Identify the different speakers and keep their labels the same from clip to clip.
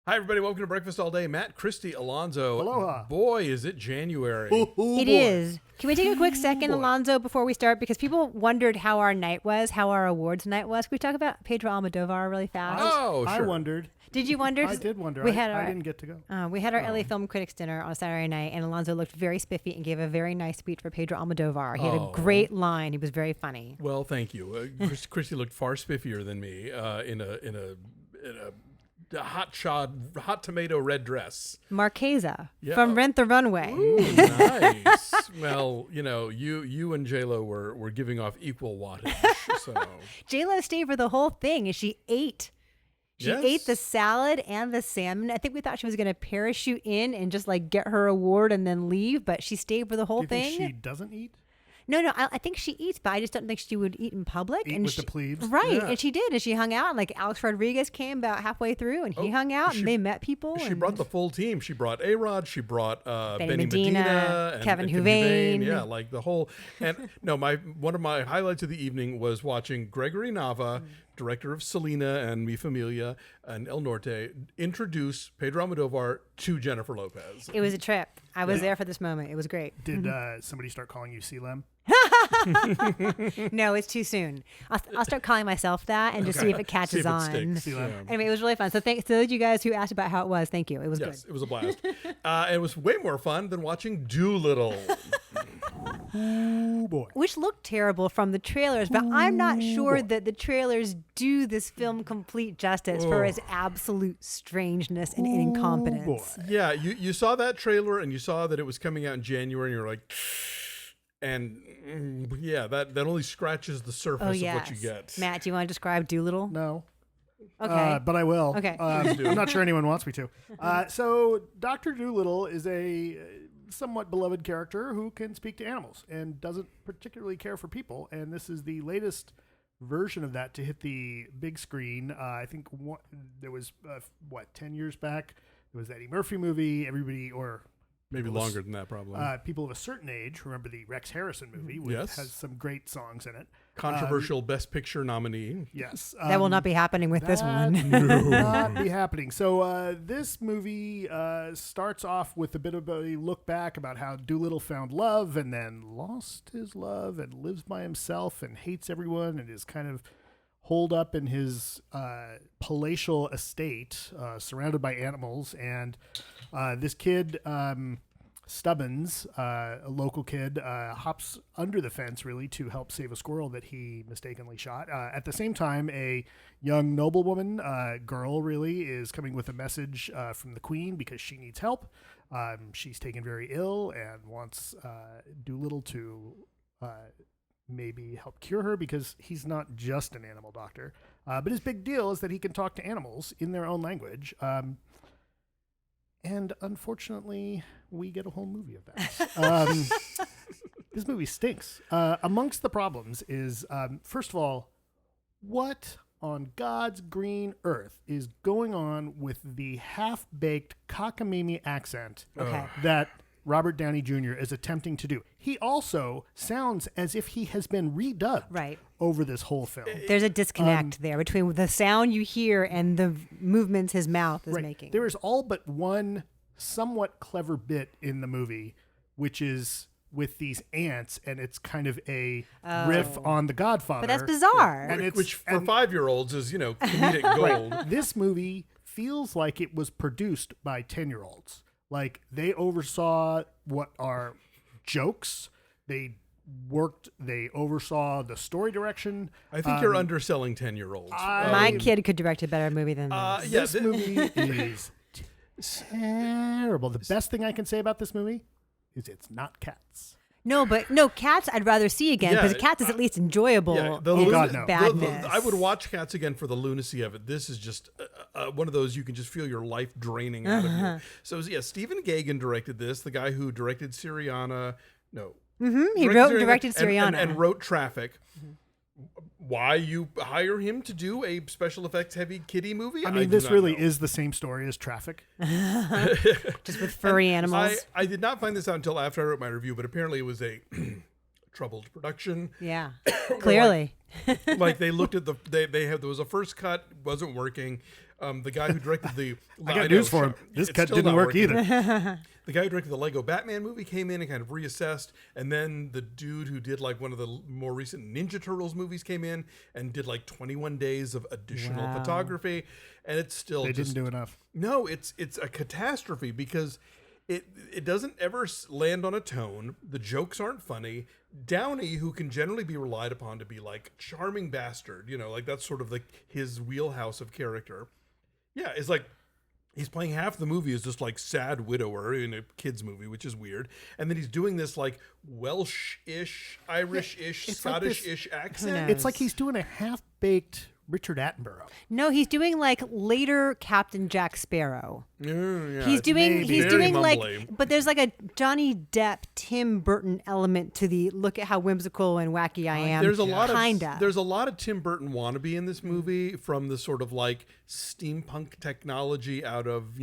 Speaker 1: Hi, everybody. Welcome to Breakfast All Day. Matt, Christy, Alonso.
Speaker 2: Aloha.
Speaker 1: Boy, is it January.
Speaker 3: It is. Can we take a quick second, Alonso, before we start? Because people wondered how our night was, how our awards night was. Can we talk about Pedro Almodovar really fast?
Speaker 1: Oh, sure.
Speaker 2: I wondered.
Speaker 3: Did you wonder?
Speaker 2: I did wonder. I didn't get to go.
Speaker 3: We had our LA Film Critics dinner on a Saturday night, and Alonso looked very spiffy and gave a very nice speech for Pedro Almodovar. He had a great line. He was very funny.
Speaker 1: Well, thank you. Christy looked far spiffier than me in a hot tomato red dress.
Speaker 3: Marchesa from Rent the Runway.
Speaker 1: Ooh, nice. Well, you and J-Lo were giving off equal wattage. So
Speaker 3: J-Lo stayed for the whole thing, and she ate. She ate the salad and the salmon. I think we thought she was going to parachute in and just like get her award and then leave, but she stayed for the whole
Speaker 2: thing.
Speaker 3: thing.
Speaker 2: Think she doesn't eat?
Speaker 3: No, I think she eats, but I just don't think she would eat in public.
Speaker 2: Eat with the plebes.
Speaker 3: Right,
Speaker 1: Yeah.
Speaker 3: and she did, and she hung out, and like Alex Rodriguez came about halfway through, and he hung out, and they met people.
Speaker 1: She brought the full team. She brought A-Rod. She brought Benny
Speaker 3: Medina,
Speaker 1: and
Speaker 3: Kevin
Speaker 1: Kevin
Speaker 3: Huvain.
Speaker 1: Yeah, like the whole. And no, one of my highlights of the evening was watching Gregory Nava, director of Selena and Mi Familia and El Norte, introduce Pedro Almodovar to Jennifer Lopez.
Speaker 3: It was a trip. I was there for this moment. It was great.
Speaker 2: Did somebody start calling you C-Lem?
Speaker 3: No, it's too soon. I'll start calling myself that and just see if it catches
Speaker 1: See if it
Speaker 3: on.
Speaker 1: sticks. Yeah.
Speaker 3: Anyway, it was really fun. So thanks to you guys who asked about how it was. Thank you. It was
Speaker 1: Yes,
Speaker 3: good.
Speaker 1: it was a blast. It was way more fun than watching Dolittle.
Speaker 2: Oh boy.
Speaker 3: Which looked terrible from the trailers, but I'm not sure that the trailers do this film complete justice for its absolute strangeness and incompetence.
Speaker 1: Yeah, you saw that trailer and you saw that it was coming out in January and you're like, and that only scratches the surface of what you get.
Speaker 3: Matt, do you want to describe Dolittle?
Speaker 2: No.
Speaker 3: Okay.
Speaker 2: But I will.
Speaker 3: Okay.
Speaker 2: I'm not sure anyone wants me to. So Dr. Dolittle is a somewhat beloved character who can speak to animals and doesn't particularly care for people. And this is the latest version of that to hit the big screen. I think there was, 10 years back, there was the Eddie Murphy movie. Everybody, or
Speaker 1: Maybe longer than that, probably.
Speaker 2: people of a certain age remember the Rex Harrison movie, which has some great songs in it.
Speaker 1: Controversial Best Picture nominee.
Speaker 2: Yes.
Speaker 3: That will not be happening with this one.
Speaker 2: Will not be happening. So this movie starts off with a bit of a look back about how Dolittle found love and then lost his love and lives by himself and hates everyone and is kind of holed up in his palatial estate surrounded by animals. And this kid, Stubbins, a local kid, hops under the fence really to help save a squirrel that he mistakenly shot. At the same time, a young noblewoman, girl really, is coming with a message from the queen because she needs help. She's taken very ill and wants Dolittle to maybe help cure her because he's not just an animal doctor. But his big deal is that he can talk to animals in their own language. And unfortunately, we get a whole movie of that. This movie stinks. Amongst the problems is, first of all, what on God's green earth is going on with the half-baked cockamamie accent that Robert Downey Jr. is attempting to do? He also sounds as if he has been redubbed over this whole film.
Speaker 3: There's a disconnect there between the sound you hear and the movements his mouth is making.
Speaker 2: There is all but one somewhat clever bit in the movie, which is with these ants, and it's kind of a riff on The Godfather.
Speaker 3: But that's bizarre.
Speaker 1: And which for 5-year-olds is, comedic gold.
Speaker 2: This movie feels like it was produced by 10-year-olds. Like, they oversaw what are jokes. They oversaw the story direction.
Speaker 1: I think you're underselling 10-year-olds.
Speaker 3: My kid could direct a better movie than this.
Speaker 2: This movie is terrible. The best thing I can say about this movie is it's not Cats.
Speaker 3: No, Cats I'd rather see again because Cats is at least enjoyable.
Speaker 1: Yeah,
Speaker 3: badness.
Speaker 1: I would watch Cats again for the lunacy of it. This is just one of those you can just feel your life draining out of you. So Stephen Gaghan directed this, the guy who directed Syriana. No.
Speaker 3: He directed Syriana.
Speaker 1: And wrote Traffic. Why you hire him to do a special effects heavy kiddie movie?
Speaker 2: I mean, this really is the same story as Traffic.
Speaker 3: Just with furry animals.
Speaker 1: I did not find this out until after I wrote my review, but apparently it was a troubled production.
Speaker 3: Yeah, clearly.
Speaker 1: Like they looked at there was a first cut, wasn't working. The guy who directed the
Speaker 2: I got news for him. This cut didn't work either.
Speaker 1: The guy who directed the Lego Batman movie came in and kind of reassessed, and then the dude who did like one of the more recent Ninja Turtles movies came in and did like 21 days of additional photography, and it's still
Speaker 2: They didn't do enough.
Speaker 1: No, it's a catastrophe because it doesn't ever land on a tone. The jokes aren't funny. Downey, who can generally be relied upon to be like charming bastard, like that's sort of like his wheelhouse of character. Yeah, it's like he's playing half the movie as just like sad widower in a kid's movie, which is weird. And then he's doing this like Welsh-ish, Irish-ish, Scottish-ish accent.
Speaker 2: It's like he's doing a half-baked Richard Attenborough.
Speaker 3: No, he's doing like later Captain Jack Sparrow.
Speaker 1: Yeah,
Speaker 3: He's doing like,
Speaker 1: mumbly.
Speaker 3: but there's like a Johnny Depp, Tim Burton element to the look at how whimsical and wacky I am.
Speaker 1: There's a lot of Tim Burton wannabe in this movie, from the sort of like steampunk technology out of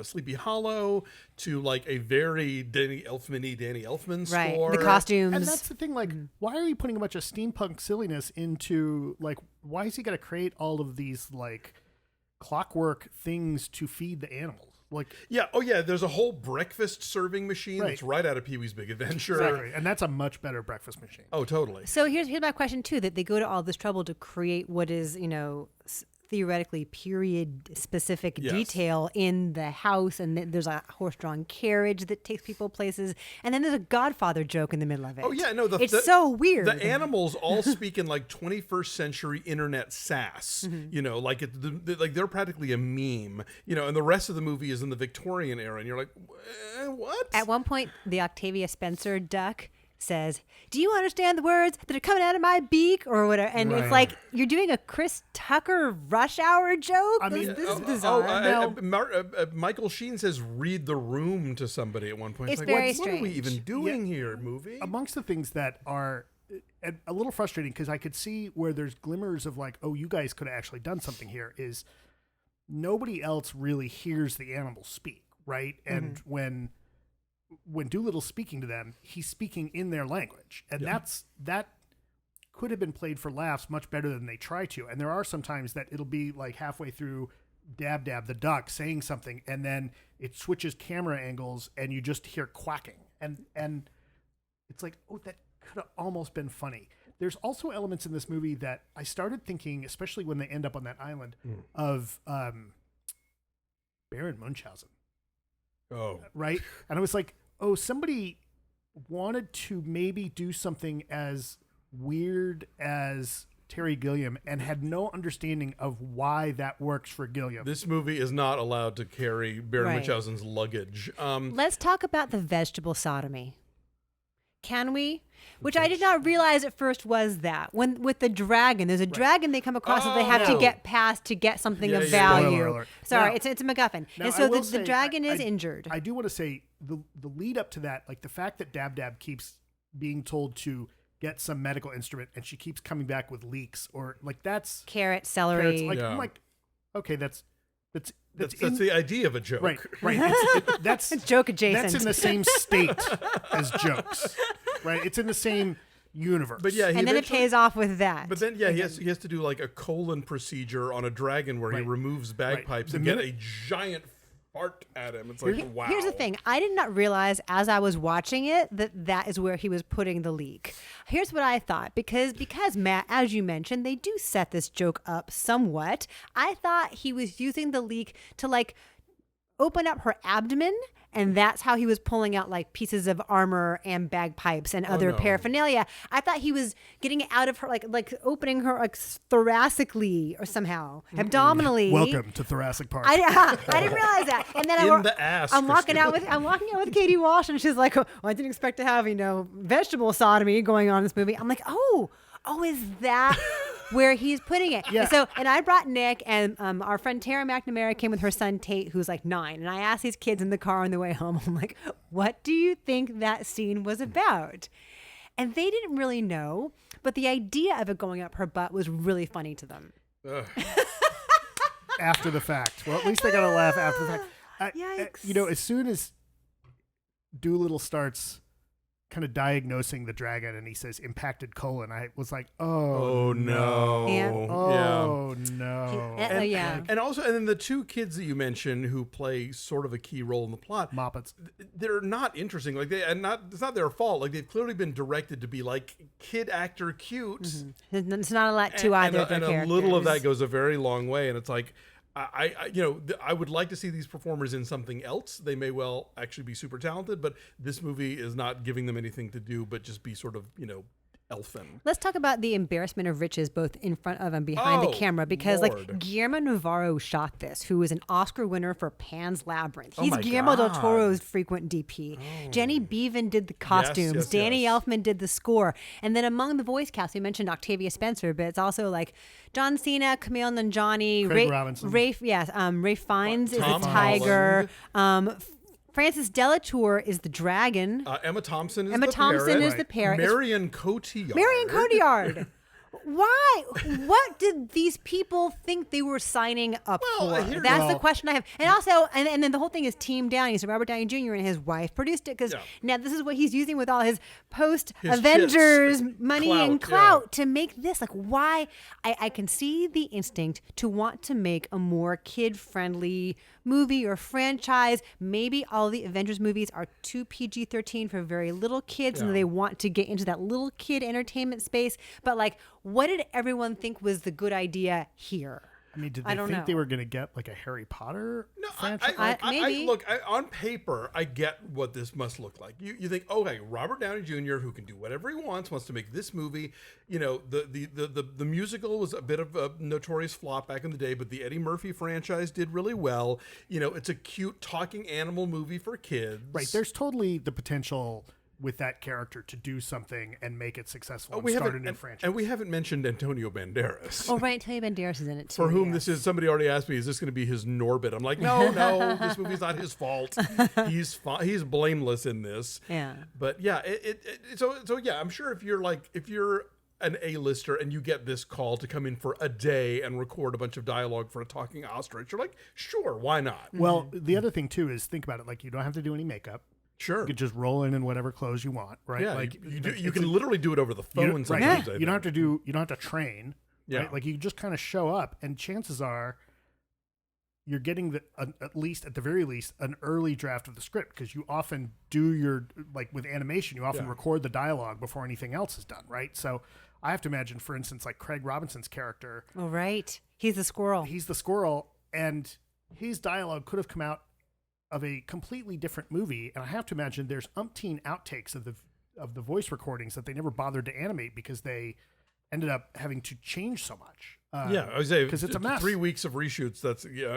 Speaker 1: Sleepy Hollow to like a very Danny Elfman score.
Speaker 3: The costumes.
Speaker 2: And that's the thing, like, why are you putting a bunch of steampunk silliness into, like, why is he got to create all of these, like, clockwork things to feed the animals? Like,
Speaker 1: there's a whole breakfast serving machine that's right out of Pee-wee's Big Adventure.
Speaker 2: Exactly, and that's a much better breakfast machine.
Speaker 1: Oh, totally.
Speaker 3: So here's my question too: that they go to all this trouble to create what is theoretically period specific detail in the house, and there's a horse-drawn carriage that takes people places, and then there's a Godfather joke in the middle of it.
Speaker 1: Oh yeah, no,
Speaker 3: it's so weird.
Speaker 1: The animals all speak in like 21st century internet sass. Like like they're practically a meme. And the rest of the movie is in the Victorian era, and you're like, what?
Speaker 3: At one point, the Octavia Spencer duck says, "Do you understand the words that are coming out of my beak?" or whatever, and it's like you're doing a Chris Tucker Rush Hour joke.
Speaker 2: I mean,
Speaker 3: this is bizarre.
Speaker 1: Michael Sheen says, "Read the room" to somebody at one point.
Speaker 3: It's
Speaker 1: like,
Speaker 3: very
Speaker 1: what are we
Speaker 3: strange.
Speaker 1: even doing here, movie?
Speaker 2: Amongst the things that are a little frustrating, because I could see where there's glimmers of like, oh, you guys could have actually done something here, is nobody else really hears the animals speak, right? And when Doolittle's speaking to them, he's speaking in their language. And that could have been played for laughs much better than they try to. And there are some times that it'll be like halfway through Dab Dab the duck saying something, and then it switches camera angles and you just hear quacking. And it's like, oh, that could have almost been funny. There's also elements in this movie that I started thinking, especially when they end up on that island, of Baron Munchausen.
Speaker 1: Oh.
Speaker 2: Right? And I was like, oh, somebody wanted to maybe do something as weird as Terry Gilliam and had no understanding of why that works for Gilliam.
Speaker 1: This movie is not allowed to carry Baron Munchausen's luggage.
Speaker 3: Let's talk about the vegetable sodomy. Can we? Which I did not realize at first was that. When with the dragon, there's a dragon they come across that they have to get past to get something of value.
Speaker 2: Spoiler alert.
Speaker 3: Sorry,
Speaker 2: Now-
Speaker 3: it's a MacGuffin.
Speaker 2: Now,
Speaker 3: And
Speaker 2: I
Speaker 3: so
Speaker 2: will
Speaker 3: the
Speaker 2: say,
Speaker 3: dragon is injured.
Speaker 2: I do want to say the lead up to that, like the fact that Dab Dab keeps being told to get some medical instrument and she keeps coming back with leaks, or like that's
Speaker 3: Carrot, celery.
Speaker 2: like I'm like, okay, that's
Speaker 1: That's the idea of a joke.
Speaker 2: right. That's
Speaker 3: Joke adjacent.
Speaker 2: That's in the same state as jokes, right? It's in the same universe.
Speaker 1: But yeah,
Speaker 3: and then it pays off with that.
Speaker 1: But then, he has to do like a colon procedure on a dragon where he removes bagpipes and get a giant fart at him. It's like, wow.
Speaker 3: Here's the thing. I did not realize as I was watching it that is where he was putting the leak. Here's what I thought. Because Matt, as you mentioned, they do set this joke up somewhat. I thought he was using the leak to like open up her abdomen, and that's how he was pulling out like pieces of armor and bagpipes and other paraphernalia. I thought he was getting it out of her, like opening her like thoracically or somehow abdominally.
Speaker 2: Welcome to Thoracic Park.
Speaker 3: I didn't realize that. And then I'm walking out with Katie Walsh, and she's like, "Oh, I didn't expect to have vegetable sodomy going on in this movie." I'm like, "Oh, is that where he's putting it?"
Speaker 2: Yeah.
Speaker 3: And I brought Nick, and our friend Tara McNamara came with her son Tate, who's like 9. And I asked these kids in the car on the way home, I'm like, "What do you think that scene was about?" And they didn't really know, but the idea of it going up her butt was really funny to them.
Speaker 2: After the fact. Well, at least they got to laugh after the fact.
Speaker 3: Yikes.
Speaker 2: As soon as Doolittle starts kind of diagnosing the dragon, and he says impacted colon. I was like, oh
Speaker 1: no.
Speaker 3: Yeah.
Speaker 2: Oh no.
Speaker 1: And also, and then the two kids that you mentioned who play sort of a key role in the plot,
Speaker 2: Moppets.
Speaker 1: they're not interesting. Like it's not their fault. Like they've clearly been directed to be like kid actor cute.
Speaker 3: Mm-hmm. It's not a lot to either of their
Speaker 1: and
Speaker 3: characters.
Speaker 1: a little of that goes a very long way. And it's like, I would like to see these performers in something else. They may well actually be super talented, but this movie is not giving them anything to do but just be sort of, elfin.
Speaker 3: Let's talk about the embarrassment of riches both in front of and behind the camera, because like Guillermo Navarro shot this, who is an Oscar winner for Pan's Labyrinth. He's Guillermo del Toro's frequent DP. Jenny Beavan did the costumes. Danny Elfman did the score. And then among the voice cast, we mentioned Octavia Spencer, but it's also like John Cena, Kumail Nanjiani,
Speaker 2: Craig Robinson.
Speaker 3: Rafe Fiennes is the
Speaker 1: Tom
Speaker 3: tiger. Francis Delatour is the dragon.
Speaker 1: Emma Thompson is
Speaker 3: the parrot.
Speaker 1: Marion Cotillard.
Speaker 3: Marion Cotillard. Why? What did these people think they were signing up for? That's the question I have. And also, and then the whole thing is Team Downey. So Robert Downey Jr. and his wife produced it, because now this is what he's using with all his post-Avengers money and clout to make this. Like, why? I can see the instinct to want to make a more kid-friendly movie or franchise. Maybe all the Avengers movies are too PG-13 for very little kids, and they want to get into that little kid entertainment space. But like, what did everyone think was the good idea here?
Speaker 2: I mean, did they think they were going to get like a Harry Potter franchise?
Speaker 3: Maybe.
Speaker 1: Look, on paper, I get what this must look like. You think, okay, Robert Downey Jr., who can do whatever he wants to make this movie. The musical was a bit of a notorious flop back in the day, but the Eddie Murphy franchise did really well. It's a cute talking animal movie for kids.
Speaker 2: Right. There's totally the potential with that character to do something and make it successful and start a new franchise.
Speaker 1: And we haven't mentioned Antonio Banderas.
Speaker 3: Oh, right. Antonio Banderas is in it too.
Speaker 1: For whom this is, somebody already asked me, is this going to be his Norbit? I'm like, no, this movie's not his fault. He's blameless in this.
Speaker 3: Yeah.
Speaker 1: But yeah, so yeah, I'm sure if you're an A-lister and you get this call to come in for a day and record a bunch of dialogue for a talking ostrich, you're like, sure, why not?
Speaker 2: Well, the other thing too is, think about it. Like, you don't have to do any makeup.
Speaker 1: Sure.
Speaker 2: You could just roll in whatever clothes you want, right?
Speaker 1: Yeah,
Speaker 2: like
Speaker 1: you can literally do it over the phone sometimes.
Speaker 2: You don't have to train.
Speaker 1: Yeah.
Speaker 2: Right? Like, you just kind of show up, and chances are you're getting at the very least an early draft of the script, because you often do with animation, you often record the dialogue before anything else is done, right? So I have to imagine, for instance, like Craig Robinson's character.
Speaker 3: Oh, right. He's the squirrel.
Speaker 2: And his dialogue could have come out of a completely different movie, and I have to imagine there's umpteen outtakes of the voice recordings that they never bothered to animate because they ended up having to change so much.
Speaker 1: I was saying,
Speaker 2: because it's a mess.
Speaker 1: 3 weeks of reshoots.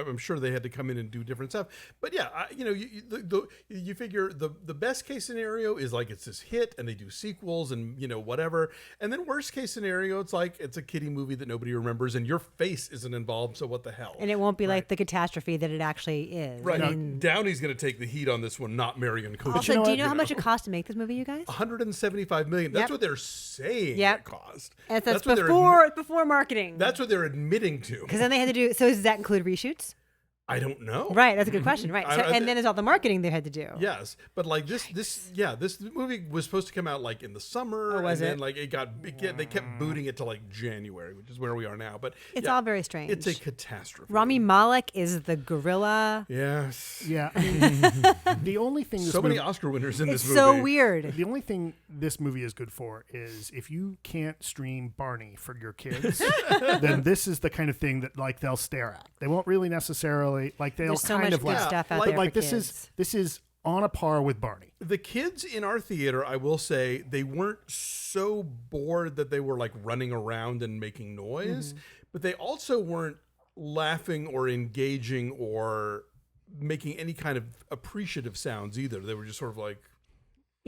Speaker 1: I'm sure they had to come in and do different stuff. But yeah, you figure the best case scenario is like it's this hit and they do sequels and whatever. And then worst case scenario, it's like it's a kiddie movie that nobody remembers and your face isn't involved. So what the hell?
Speaker 3: And it won't be like the catastrophe that it actually is.
Speaker 1: Right. Now, Downey's going to take the heat on this one, not Marion Cotillard.
Speaker 3: Also, do you know how much it cost to make this movie, you guys?
Speaker 1: $175 million. That's what they're saying it cost.
Speaker 3: And that's before marketing.
Speaker 1: That's what they're admitting to.
Speaker 3: Because then they had to do. So does that include reshoots?
Speaker 1: I don't know.
Speaker 3: Right, that's a good question. Right, and then there's all the marketing they had to do.
Speaker 1: Yes, but like this movie was supposed to come out like in the summer, then like they kept booting it to like January, which is where we are now. But
Speaker 3: it's all very strange.
Speaker 1: It's a catastrophe.
Speaker 3: Rami Malek is the gorilla.
Speaker 1: Yes.
Speaker 2: Yeah. The only thing
Speaker 1: many Oscar winners in this movie.
Speaker 3: It's so weird.
Speaker 2: The only thing this movie is good for is if you can't stream Barney for your kids, then this is the kind of thing that like they'll stare at. They won't really necessarily. Like they'll
Speaker 3: There's so
Speaker 2: kind
Speaker 3: much
Speaker 2: of
Speaker 3: good stuff out there
Speaker 2: like
Speaker 3: for
Speaker 2: this
Speaker 3: kids.
Speaker 2: this is on a par with Barney.
Speaker 1: The kids in our theater, I will say, they weren't so bored that they were like running around and making noise, but they also weren't laughing or engaging or making any kind of appreciative sounds either. They were just sort of like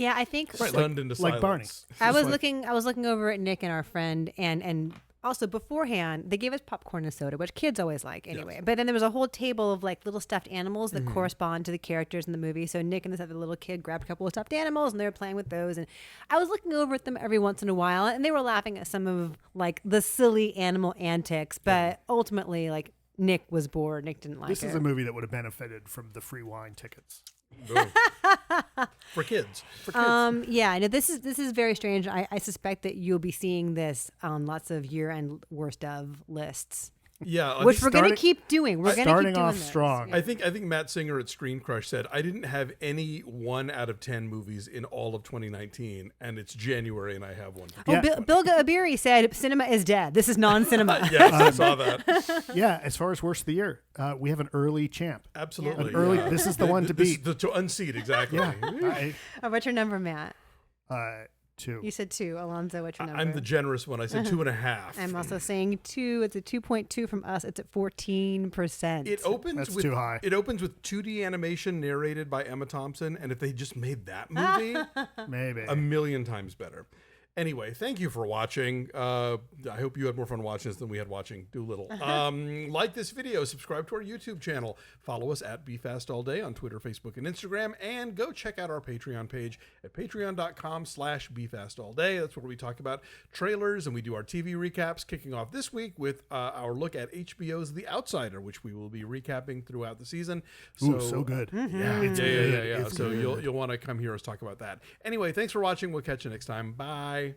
Speaker 3: I think
Speaker 1: stunned into silence.
Speaker 2: Like Barney.
Speaker 3: I was looking over at Nick and our friend, and also beforehand they gave us popcorn and soda, which kids always like anyway.
Speaker 1: Yes.
Speaker 3: But then there was a whole table of like little stuffed animals that correspond to the characters in the movie. So Nick and this other little kid grabbed a couple of stuffed animals and they were playing with those. And I was looking over at them every once in a while, and they were laughing at some of like the silly animal antics. But ultimately, like Nick was bored. Nick didn't like it.
Speaker 2: This is a movie that would have benefited from the free wine tickets.
Speaker 1: For kids.
Speaker 3: Yeah, no, this is very strange. I suspect that you'll be seeing this on lots of year-end worst of lists.
Speaker 1: Yeah,
Speaker 3: Which we're going to keep doing. We're going to keep
Speaker 2: starting
Speaker 3: doing
Speaker 2: off
Speaker 3: this.
Speaker 2: strong.
Speaker 3: Yeah.
Speaker 1: I think Matt Singer at Screen Crush said, I didn't have any 1 out of 10 movies in all of 2019, and it's January and I have one.
Speaker 3: Oh, Bill Abiri said cinema is dead. This is non-cinema.
Speaker 1: Yes, I saw that.
Speaker 2: Yeah, as far as worst of the year, we have an early champ.
Speaker 1: Absolutely.
Speaker 2: An early.
Speaker 1: yeah.
Speaker 2: This is the one to beat.
Speaker 1: To unseat, exactly.
Speaker 2: Yeah.
Speaker 3: What's your number, Matt?
Speaker 2: 2.
Speaker 3: You said 2. Alonso, what's your number?
Speaker 1: I'm the generous one. I said 2.5.
Speaker 3: I'm also saying 2. It's a 2.2 from us. It's at 14%.
Speaker 1: It opens
Speaker 2: That's
Speaker 1: with
Speaker 2: too high.
Speaker 1: It opens with 2D animation narrated by Emma Thompson, and if they just made that movie,
Speaker 2: Maybe.
Speaker 1: a million times better. Anyway, thank you for watching. I hope you had more fun watching this than we had watching Dolittle. Like this video, subscribe to our YouTube channel, follow us at BeFastAllDay on Twitter, Facebook, and Instagram, and go check out our Patreon page at patreon.com/BeFastAllDay. That's where we talk about trailers and we do our TV recaps, kicking off this week with our look at HBO's The Outsider, which we will be recapping throughout the season.
Speaker 2: Ooh, so good.
Speaker 1: Yeah,
Speaker 2: It's
Speaker 1: yeah.
Speaker 2: good. It's
Speaker 1: So
Speaker 2: good.
Speaker 1: you'll want to come hear us talk about that. Anyway, thanks for watching. We'll catch you next time. Bye.